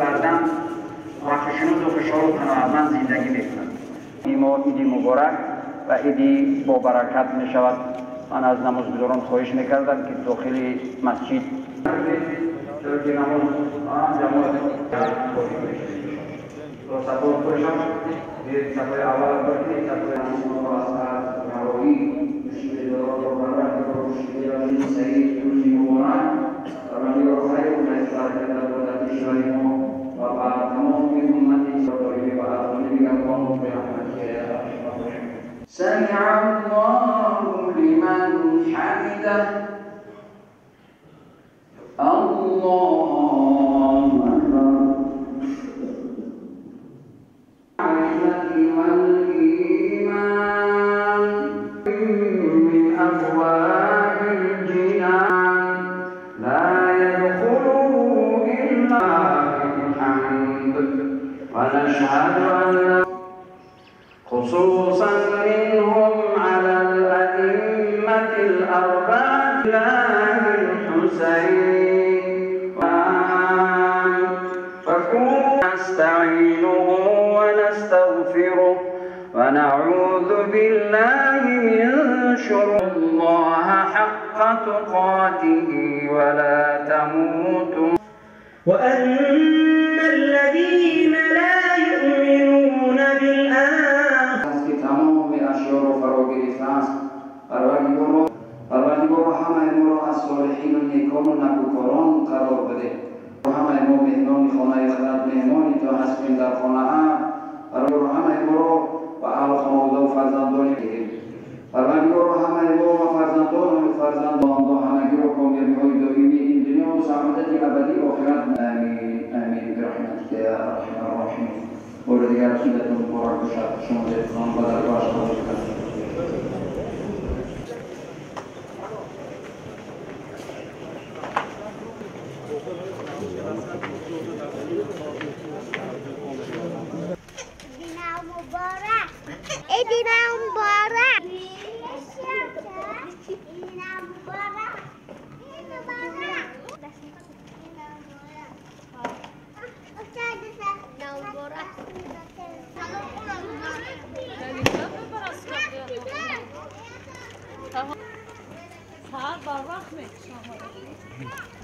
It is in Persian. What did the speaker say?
فرزند وقتشون و فشار و قناعتمند زندگی میکنند. ایدی مبارک و ایدی با برکت می شود. من از نمازگزاران خواهش میکردم که داخل مسجد سمع الله لمن حمده الله أكبر الرحمة والإيمان من أبواب الجنان لا يدخله إلا بالحمد ونشهد أن خصوصا منهم على الأئمة الأربعة الحسين نستعينه ونستغفره ونعوذ بالله من شرور الله حق تقاته ولا تموتن وأن الذين لا يؤمنون بالآخرة تمام اشیاء رو فرا گرفته است. پروردگار همه ما را از صالحین و نیکان و نکوکاران قرار بده. همه ما مهمان خانه خرد مهمانی تا هستیم در خانه پروردگار همه ما را و اهل خانواده و فرزندان بگیر. پروردگار همه ما و فرزندان همگی را کامیابی های دائمی این دنیا و سعادت ابدی آخرت. آمین آمین برحمتک یا ارحم الراحمین. بار دیگر عیدتون مبارک باشد. شما دلتان و در باش قبول کنید. Edina Mubarak. ساعت بر وقت میکشم.